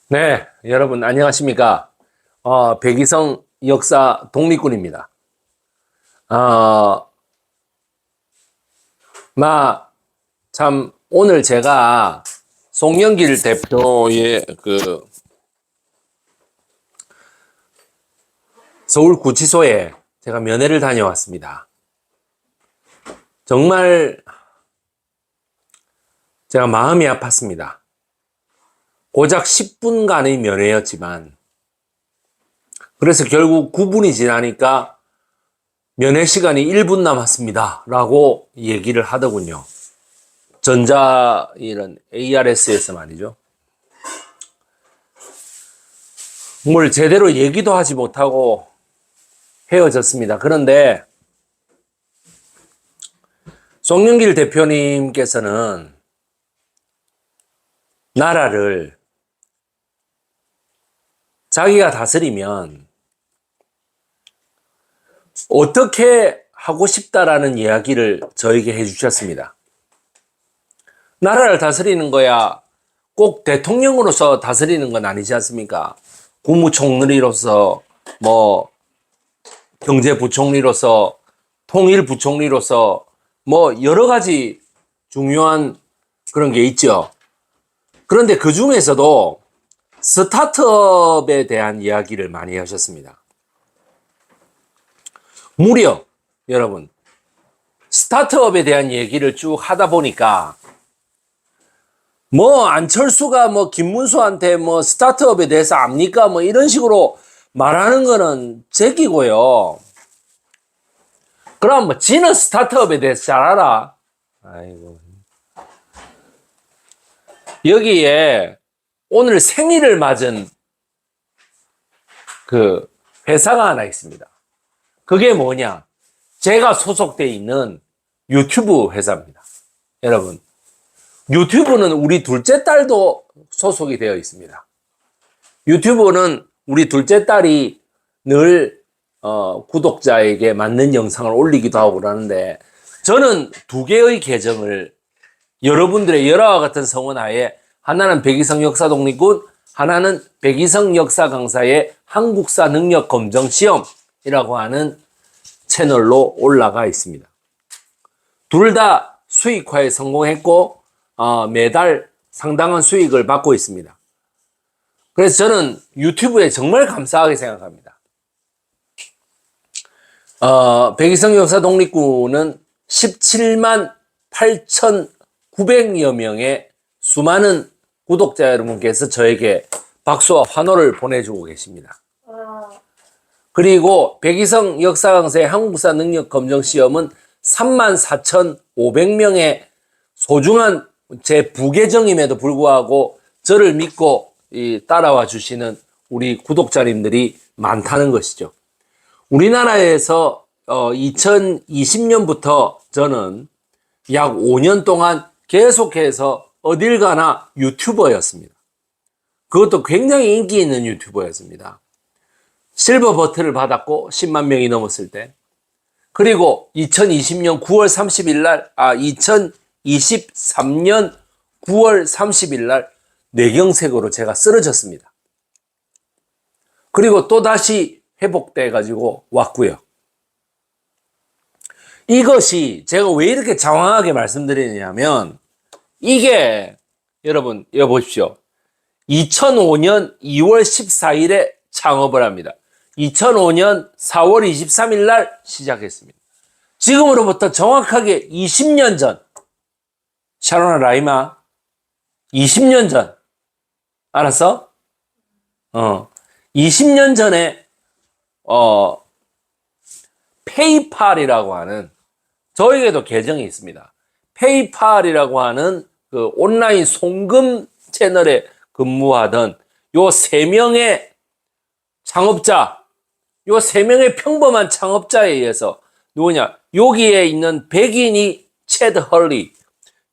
네, 여러분 안녕하십니까? 백이성 역사 독립군입니다. 어, 참 오늘 제가 송영길 대표의 그 서울구치소에 제가 면회를 다녀왔습니다. 정말 제가 마음이 아팠습니다. 고작 10분간의 면회였지만 그래서 결국 9분이 지나니까 면회 시간이 1분 남았습니다 라고 얘기를 하더군요. 이런 ARS에서 말이죠. 뭘 제대로 얘기도 하지 못하고 헤어졌습니다. 그런데 송영길 대표님께서는 나라를 자기가 다스리면 어떻게 하고 싶다라는 이야기를 저에게 해주셨습니다. 나라를 다스리는 거야 꼭 대통령으로서 다스리는 건 아니지 않습니까? 국무총리로서, 경제부총리로서, 통일부총리로서, 여러 가지 중요한 그런 게 있죠. 그런데 그 중에서도 스타트업에 대한 이야기를 많이 하셨습니다. 무려 여러분 스타트업에 대한 얘기를 쭉 하다 보니까 안철수가 김문수한테 스타트업에 대해서 압니까? 이런 식으로 말하는 거는 제기고요. 그럼 지는 스타트업에 대해서 잘 알아. 아이고. 여기에 오늘 생일을 맞은 그 회사가 하나 있습니다. 그게 뭐냐? 제가 소속돼 있는 유튜브 회사입니다. 여러분, 유튜브는 우리 둘째 딸도 소속이 되어 있습니다. 유튜브는 우리 둘째 딸이 늘 구독자에게 맞는 영상을 올리기도 하고 그러는데 저는 두 개의 계정을 여러분들의 열화와 같은 성원 하에 하나는 백이성 역사독립군, 하나는 백이성 역사 강사의 한국사 능력 검정 시험이라고 하는 채널로 올라가 있습니다. 둘 다 수익화에 성공했고 매달 상당한 수익을 받고 있습니다. 그래서 저는 유튜브에 정말 감사하게 생각합니다. 백이성 역사 독립군은 17만 8,900여 명의 수많은 구독자 여러분께서 저에게 박수와 환호를 보내주고 계십니다. 그리고 백이성 역사 강사의 한국사 능력 검정 시험은 34,500명의 소중한 제 부계정임에도 불구하고 저를 믿고 따라와 주시는 우리 구독자님들이 많다는 것이죠. 우리나라에서 2020년부터 저는 약 5년 동안 계속해서 어딜 가나 유튜버였습니다. 그것도 굉장히 인기 있는 유튜버였습니다. 실버 버튼을 받았고 10만 명이 넘었을 때, 그리고 2020년 9월 30일 날, 2023년 9월 30일 날 뇌경색으로 제가 쓰러졌습니다. 그리고 또 다시 회복돼 가지고 왔고요. 이것이 제가 왜 이렇게 장황하게 말씀드리냐면 이게 여러분 이거 보십시오. 2005년 2월 14일에 창업을 합니다. 2005년 4월 23일 날 시작했습니다. 지금으로부터 정확하게 20년 전, 샤로나 라이마 20년 전, 알았어? 20년 전에 페이팔이라고 하는, 저에게도 계정이 있습니다. 페이팔이라고 하는 그 온라인 송금 채널에 근무하던 요 3명의 창업자, 요 3명의 평범한 창업자에 의해서 누구냐? 여기에 있는 백인이 체드 헐리,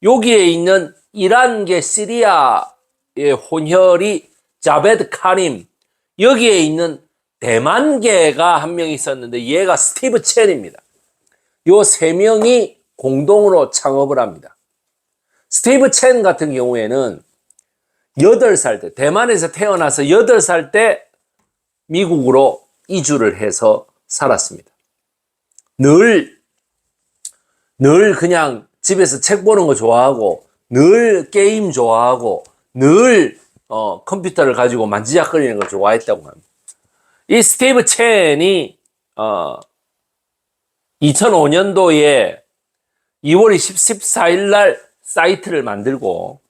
여기에 있는 이란계 시리아의 혼혈이 자베드 카림, 여기에 있는 대만계가 한 명 있었는데 얘가 스티브 첸입니다. 요 3명이 공동으로 창업을 합니다. 스티브 첸 같은 경우에는 8살 때, 대만에서 태어나서 8살 때 미국으로 이주를 해서 살았습니다. 늘 그냥 집에서 책 보는 거 좋아하고, 늘 게임 좋아하고, 늘 컴퓨터를 가지고 만지작거리는 걸 좋아했다고 합니다. 이 스티브 첸이 2005년도에 2월 14일 날 사이트를 만들고,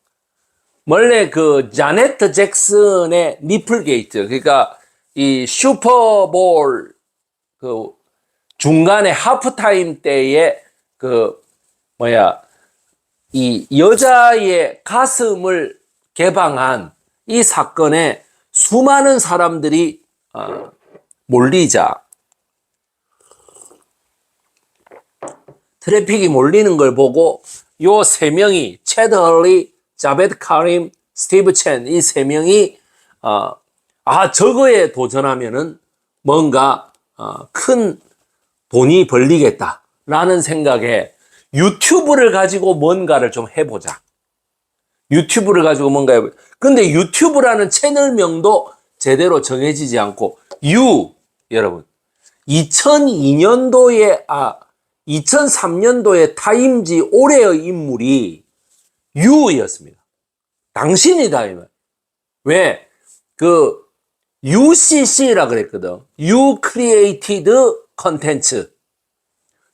원래 그 자네트 잭슨의 니플게이트, 그러니까 이 슈퍼볼 그 중간에 하프타임 때에 이 여자의 가슴을 개방한 이 사건에 수많은 사람들이 몰리자 트래픽이 몰리는 걸 보고 요 세 명이 체드 헐리, 자베드 카림, 스티브 첸 이 세 명이 저거에 도전하면은 뭔가 큰 돈이 벌리겠다라는 생각에 유튜브를 가지고 뭔가를 좀 해보자. 유튜브를 가지고 뭔가 해보자. 근데 유튜브라는 채널명도 제대로 정해지지 않고 여러분 2003년도에 타임지 올해의 인물이 유였습니다. 당신이다 이 말. 왜? 그 UCC라 그랬거든. You created content.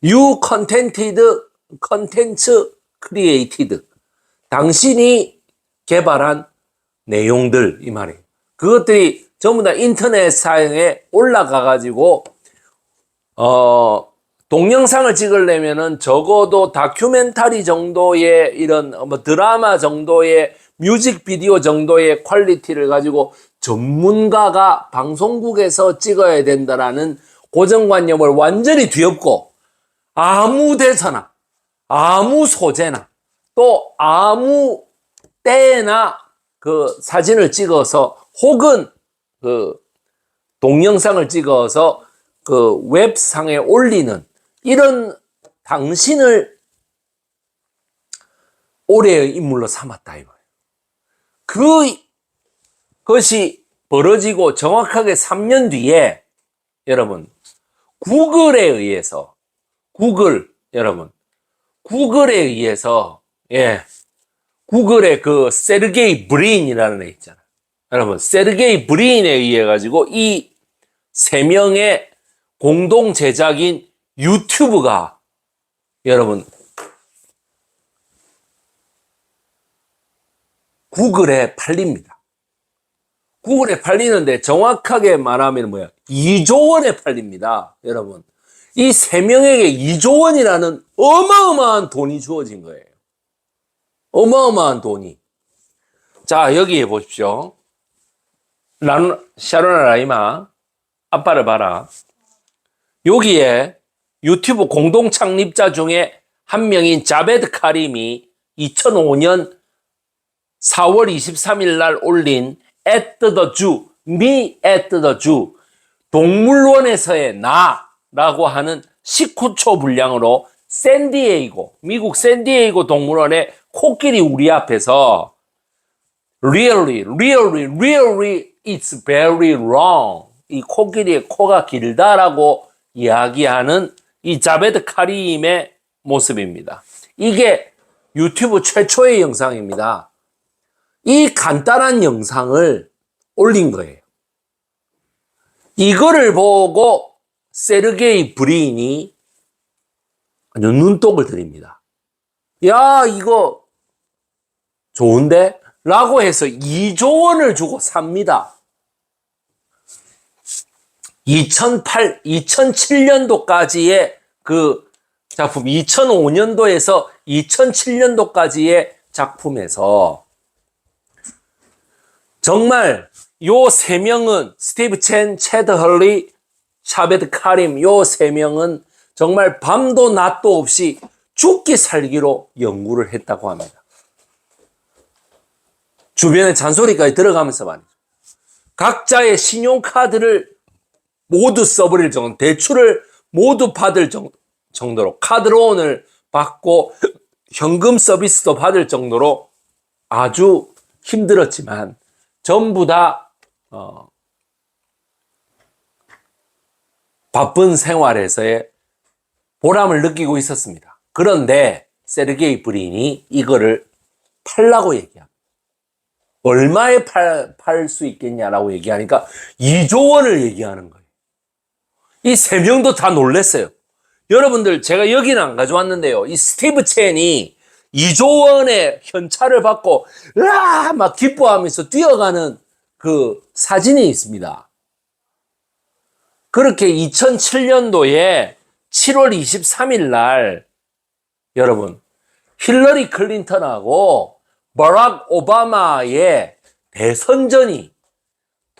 You content created. 당신이 개발한 내용들 이 말이에요. 그것들이 전부 다 인터넷 상에 올라가 가지고 동영상을 찍으려면은 적어도 다큐멘터리 정도의 이런 드라마 정도의 뮤직비디오 정도의 퀄리티를 가지고 전문가가 방송국에서 찍어야 된다라는 고정관념을 완전히 뒤엎고 아무 데서나 아무 소재나 또 아무 때나 그 사진을 찍어서 혹은 그 동영상을 찍어서 그 웹상에 올리는 이런 당신을 올해의 인물로 삼았다 이거예요. 그것이 벌어지고 정확하게 3년 뒤에 여러분 구글에 의해서 구글의 그 세르게이 브린이라는 애 있잖아요. 여러분 세르게이 브린에 의해 가지고 이 세 명의 공동 제작인 유튜브가 여러분 구글에 팔립니다. 구글에 팔리는데 정확하게 말하면 2조 원에 팔립니다. 여러분 이 세 명에게 2조 원이라는 어마어마한 돈이 주어진 거예요. 어마어마한 돈이. 자 여기에 보십시오. 샤로나 라이마 아빠를 봐라. 여기에 유튜브 공동 창립자 중에 한 명인 자베드 카림이 2005년 4월 23일 날 올린 at the Zoo, me at the Zoo, 동물원에서의 나라고 하는 19초 분량으로 미국 샌디에이고 동물원의 코끼리 우리 앞에서 really, it's very wrong. 이 코끼리의 코가 길다라고 이야기하는 이 자베드 카림의 모습입니다. 이게 유튜브 최초의 영상입니다. 이 간단한 영상을 올린 거예요. 이거를 보고 세르게이 브린이 아주 눈독을 들입니다. 야, 이거 좋은데? 라고 해서 2조 원을 주고 삽니다. 2007년도까지의 그 작품, 2005년도에서 2007년도까지의 작품에서 정말 요 세 명은 스티브 첸, 체드 헐리, 자베드 카림 요 세 명은 정말 밤도 낮도 없이 죽기 살기로 연구를 했다고 합니다. 주변에 잔소리까지 들어가면서 말이죠. 각자의 신용카드를 모두 써버릴 정도, 대출을 모두 받을 정도로 카드론을 받고 현금 서비스도 받을 정도로 아주 힘들었지만 전부 다 바쁜 생활에서의 보람을 느끼고 있었습니다. 그런데 세르게이 브린이 이거를 팔라고 얘기합니다. 얼마에 팔 수 있겠냐라고 얘기하니까 2조 원을 얘기하는 거예요. 이 세 명도 다 놀랐어요. 여러분들, 제가 여기는 안 가져왔는데요. 이 스티브 첸이 2조 원의 현찰을 받고 으아 막 기뻐하면서 뛰어가는 그 사진이 있습니다. 그렇게 2007년도에 7월 23일 날 여러분, 힐러리 클린턴하고 버락 오바마의 대선전이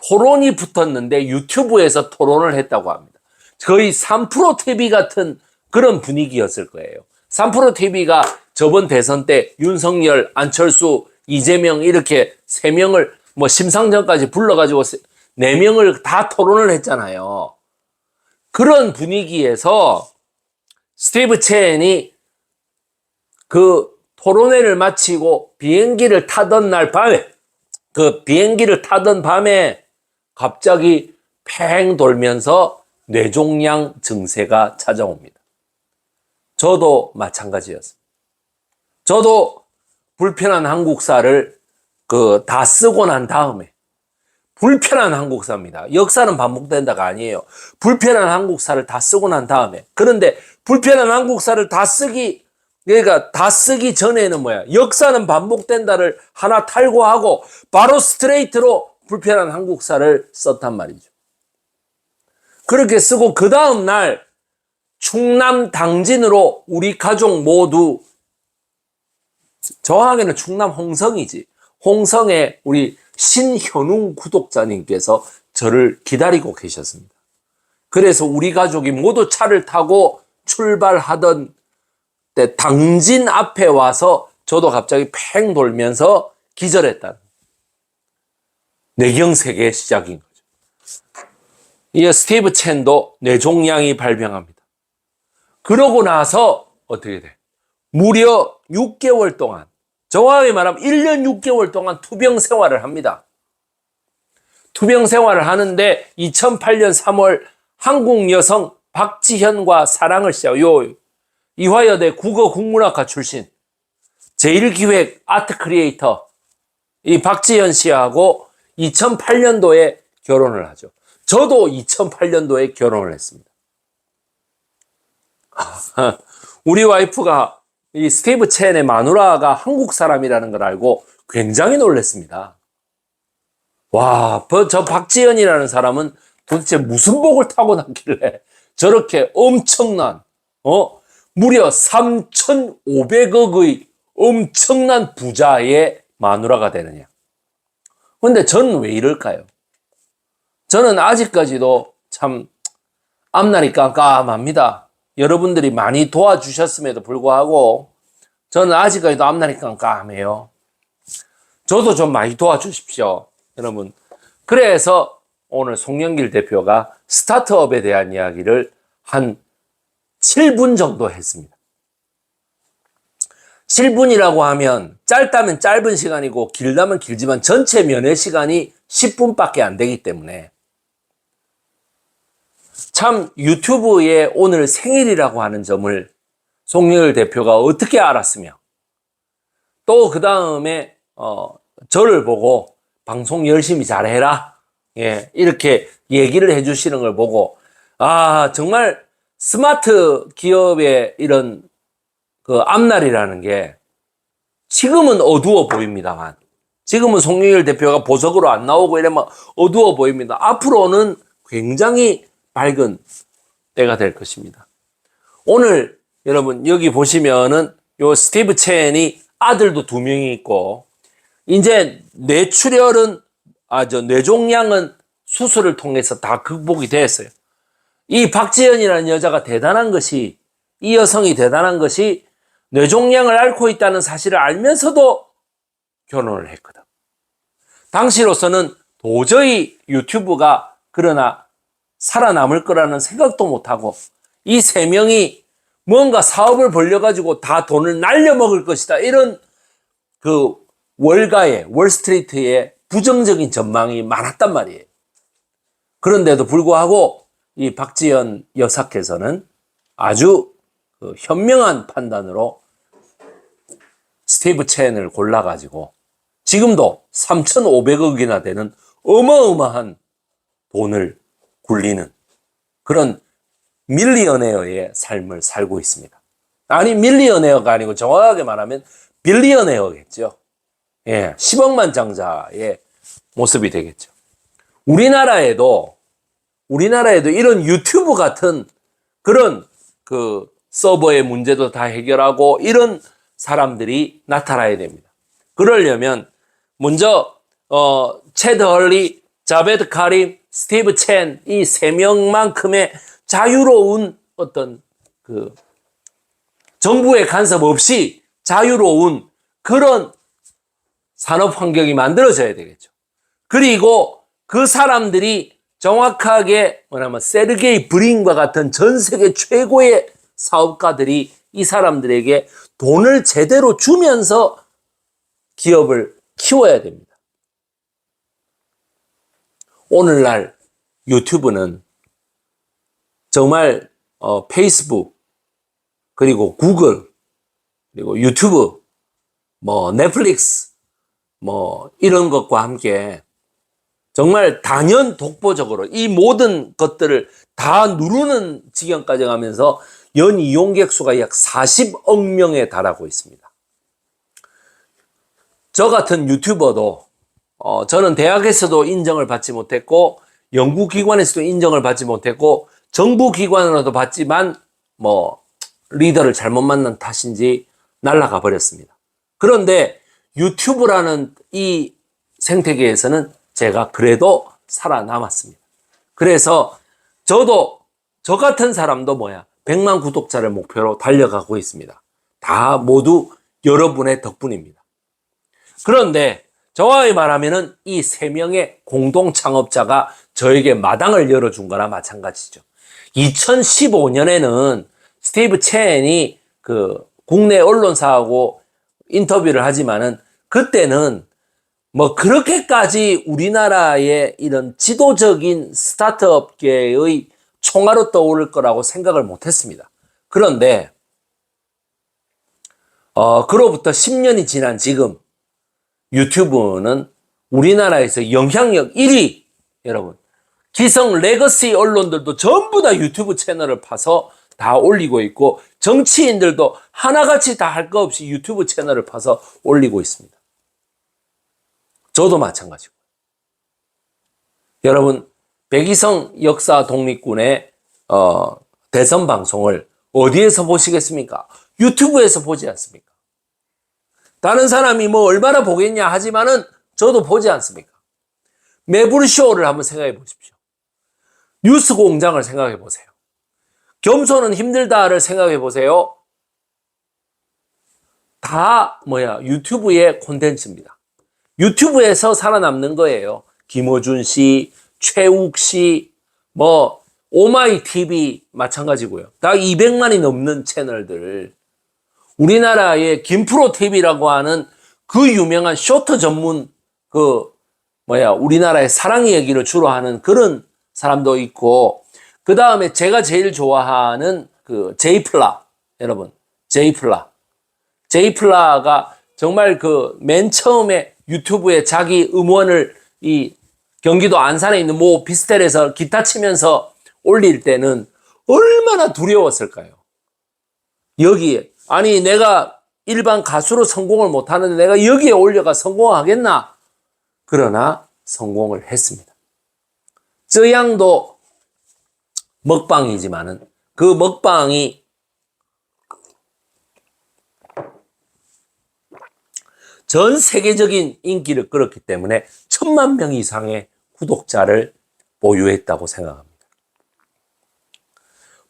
토론이 붙었는데 유튜브에서 토론을 했다고 합니다. 거의 3프로 TV 같은 그런 분위기였을 거예요. 3프로 TV가 저번 대선 때 윤석열, 안철수, 이재명 이렇게 3명을 뭐 심상정까지 불러가지고 4명을 다 토론을 했잖아요. 그런 분위기에서 스티브 첸이 그 토론회를 마치고 비행기를 타던 날 밤에, 그 비행기를 타던 밤에 갑자기 팽 돌면서 뇌종양 증세가 찾아옵니다. 저도 마찬가지였습니다. 저도 불편한 한국사를 다 쓰고 난 다음에, 불편한 한국사입니다. 역사는 반복된다가 아니에요. 불편한 한국사를 다 쓰고 난 다음에, 그런데 불편한 한국사를 다 쓰기 전에는 뭐야? 역사는 반복된다를 하나 탈고하고 바로 스트레이트로 불편한 한국사를 썼단 말이죠. 그렇게 쓰고 그 다음 날 충남 당진으로 우리 가족 모두, 정확하게는 충남 홍성이지, 홍성에 우리 신현웅 구독자님께서 저를 기다리고 계셨습니다. 그래서 우리 가족이 모두 차를 타고 출발하던 때 당진 앞에 와서 저도 갑자기 팽 돌면서 기절했다. 뇌경색의 시작인 거죠. 이 스티브 첸도 뇌종양이 발병합니다. 그러고 나서 어떻게 돼? 무려 6개월 동안, 정확하게 말하면 1년 6개월 동안 투병 생활을 합니다. 투병 생활을 하는데 2008년 3월 한국 여성 박지현과 사랑을 시작해요. 이화여대 국어국문학과 출신, 제1기획 아트 크리에이터 이 박지현 씨하고 2008년도에 결혼을 하죠. 저도 2008년도에 결혼을 했습니다. 우리 와이프가 이 스티브 첸의 마누라가 한국 사람이라는 걸 알고 굉장히 놀랐습니다. 와, 저 박지현이라는 사람은 도대체 무슨 복을 타고났길래 저렇게 엄청난, 무려 3,500억의 엄청난 부자의 마누라가 되느냐. 근데 저는 왜 이럴까요? 저는 아직까지도 참 앞날이 깜깜합니다. 여러분들이 많이 도와주셨음에도 불구하고 저는 아직까지도 앞날이 깜깜해요. 저도 좀 많이 도와주십시오, 여러분. 그래서 오늘 송영길 대표가 스타트업에 대한 이야기를 한 7분 정도 했습니다. 7분이라고 하면 짧다면 짧은 시간이고 길다면 길지만 전체 면회 시간이 10분밖에 안 되기 때문에 참 유튜브에 오늘 생일이라고 하는 점을 송영길 대표가 어떻게 알았으며, 또 그 다음에 저를 보고 방송 열심히 잘해라, 예, 이렇게 얘기를 해주시는 걸 보고, 아, 정말 스마트 기업의 이런 그 앞날이라는 게 지금은 어두워 보입니다만, 지금은 송영길 대표가 보석으로 안 나오고 이러면 어두워 보입니다. 앞으로는 굉장히 밝은 때가 될 것입니다. 오늘 여러분 여기 보시면은 요 스티브 첸이 아들도 2명이 있고, 이제 뇌출혈은, 뇌종양은 수술을 통해서 다 극복이 됐어요. 이 박지현이라는 여자가 대단한 것이, 이 여성이 대단한 것이 뇌종양을 앓고 있다는 사실을 알면서도 결혼을 했거든. 당시로서는 도저히 유튜브가 그러나 살아남을 거라는 생각도 못하고, 이 3명이 뭔가 사업을 벌려가지고 다 돈을 날려먹을 것이다, 이런 그 월스트리트에 부정적인 전망이 많았단 말이에요. 그런데도 불구하고 이 박지연 여사께서는 아주 현명한 판단으로 스티브 첸을 골라가지고 지금도 3,500억이나 되는 어마어마한 돈을 굴리는 그런 밀리어네어의 삶을 살고 있습니다. 아니, 밀리어네어가 아니고 정확하게 말하면 빌리어네어겠죠. 예, 10억만 장자의 모습이 되겠죠. 우리나라에도 이런 유튜브 같은 그런 그 서버의 문제도 다 해결하고 이런 사람들이 나타나야 됩니다. 그러려면 먼저 체드 헐리, 자베드 카림, 스티브 첸 이 세 명만큼의 자유로운 어떤 그 정부의 간섭 없이 자유로운 그런 산업 환경이 만들어져야 되겠죠. 그리고 그 사람들이 정확하게 뭐냐면 세르게이 브린과 같은 전 세계 최고의 사업가들이 이 사람들에게 돈을 제대로 주면서 기업을 키워야 됩니다. 오늘날 유튜브는 정말 페이스북 그리고 구글 그리고 유튜브 뭐 넷플릭스 뭐 이런 것과 함께 정말 단연 독보적으로 이 모든 것들을 다 누르는 지경까지 가면서 연 이용객 수가 약 40억 명에 달하고 있습니다. 저 같은 유튜버도 저는 대학에서도 인정을 받지 못했고 연구기관에서도 인정을 받지 못했고 정부기관으로도 받지만 뭐 리더를 잘못 만난 탓인지 날아가 버렸습니다. 그런데 유튜브라는 이 생태계에서는 제가 그래도 살아남았습니다. 그래서 저도 저 같은 사람도 100만 구독자를 목표로 달려가고 있습니다. 다 모두 여러분의 덕분입니다. 그런데 정확히 말하면은 이 세 명의 공동 창업자가 저에게 마당을 열어준 거나 마찬가지죠. 2015년에는 스티브 첸이 그 국내 언론사하고 인터뷰를 하지만은 그때는 뭐 그렇게까지 우리나라의 이런 지도적인 스타트업계의 총알로 떠오를 거라고 생각을 못했습니다. 그런데 그로부터 10년이 지난 지금 유튜브는 우리나라에서 영향력 1위, 여러분 기성 레거시 언론들도 전부 다 유튜브 채널을 파서 다 올리고 있고 정치인들도 하나같이 다 할 거 없이 유튜브 채널을 파서 올리고 있습니다. 저도 마찬가지고. 여러분, 백이성 역사 독립군의 대선 방송을 어디에서 보시겠습니까? 유튜브에서 보지 않습니까? 다른 사람이 뭐 얼마나 보겠냐 하지만은 저도 보지 않습니까? 매불쇼를 한번 생각해 보십시오. 뉴스공장을 생각해 보세요. 겸손은 힘들다를 생각해 보세요. 다 유튜브의 콘텐츠입니다. 유튜브에서 살아남는 거예요. 김어준 씨, 최욱 씨, 오마이 TV 마찬가지고요. 다 200만이 넘는 채널들. 우리나라의 김프로 TV라고 하는 그 유명한 쇼트 전문 우리나라의 사랑 이야기를 주로 하는 그런 사람도 있고, 그 다음에 제가 제일 좋아하는 제이플라, 여러분, 제이플라가 정말 맨 처음에 유튜브에 자기 음원을 이 경기도 안산에 있는 모 비스텔에서 기타 치면서 올릴 때는 얼마나 두려웠을까요? 여기에, 아니, 내가 일반 가수로 성공을 못하는데 내가 여기에 올려가 성공하겠나? 그러나 성공을 했습니다. 저 양도 먹방이지만은 그 먹방이 전 세계적인 인기를 끌었기 때문에 1000만 명 이상의 구독자를 보유했다고 생각합니다.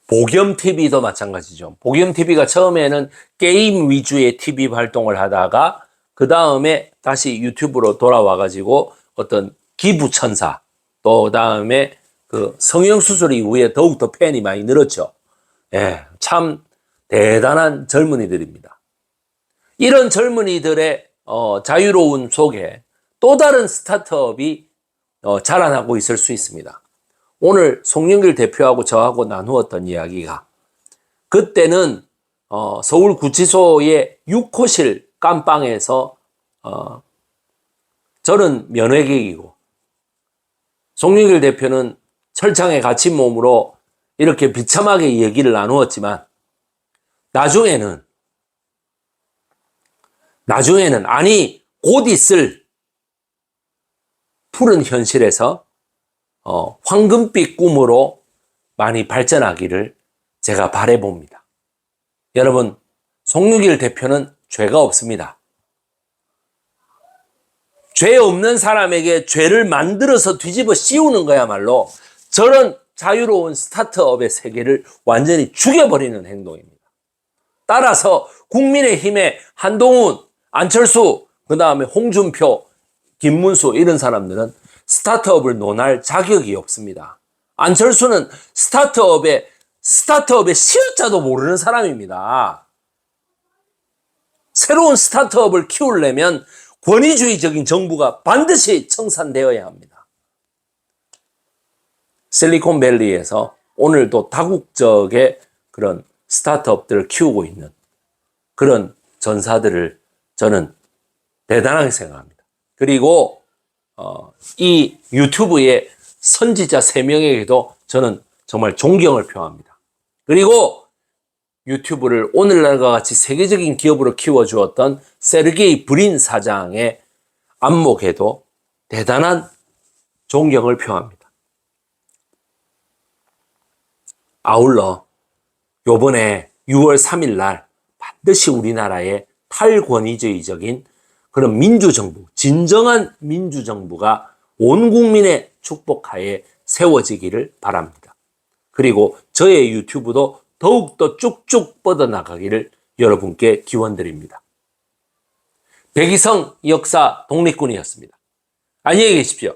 보겸TV도 마찬가지죠. 보겸TV가 처음에는 게임 위주의 TV 활동을 하다가 그 다음에 다시 유튜브로 돌아와가지고 어떤 기부천사, 또 다음에 성형수술 이후에 더욱더 팬이 많이 늘었죠. 예, 참 대단한 젊은이들입니다. 이런 젊은이들의 자유로운 속에 또 다른 스타트업이 자라나고 있을 수 있습니다. 오늘 송영길 대표하고 저하고 나누었던 이야기가 그때는 서울구치소의 6호실 깜빵에서 저는 면회객이고 송영길 대표는 철창에 갇힌 몸으로 이렇게 비참하게 얘기를 나누었지만 나중에는 아니 곧 있을 푸른 현실에서 황금빛 꿈으로 많이 발전하기를 제가 바라봅니다. 여러분, 송영길 대표는 죄가 없습니다. 죄 없는 사람에게 죄를 만들어서 뒤집어 씌우는 거야말로 저런 자유로운 스타트업의 세계를 완전히 죽여버리는 행동입니다. 따라서 국민의힘의 한동훈, 안철수, 그 다음에 홍준표, 김문수 이런 사람들은 스타트업을 논할 자격이 없습니다. 안철수는 스타트업의 시옷자도 모르는 사람입니다. 새로운 스타트업을 키우려면 권위주의적인 정부가 반드시 청산되어야 합니다. 실리콘밸리에서 오늘도 다국적의 그런 스타트업들을 키우고 있는 그런 전사들을 저는 대단하게 생각합니다. 그리고 이 유튜브의 선지자 3명에게도 저는 정말 존경을 표합니다. 그리고 유튜브를 오늘날과 같이 세계적인 기업으로 키워주었던 세르게이 브린 사장의 안목에도 대단한 존경을 표합니다. 아울러 요번에 6월 3일 날 반드시 우리나라의 탈권위주의적인 그런 민주정부, 진정한 민주정부가 온 국민의 축복하에 세워지기를 바랍니다. 그리고 저의 유튜브도 더욱더 쭉쭉 뻗어나가기를 여러분께 기원드립니다. 백이성 역사 독립군이었습니다. 안녕히 계십시오.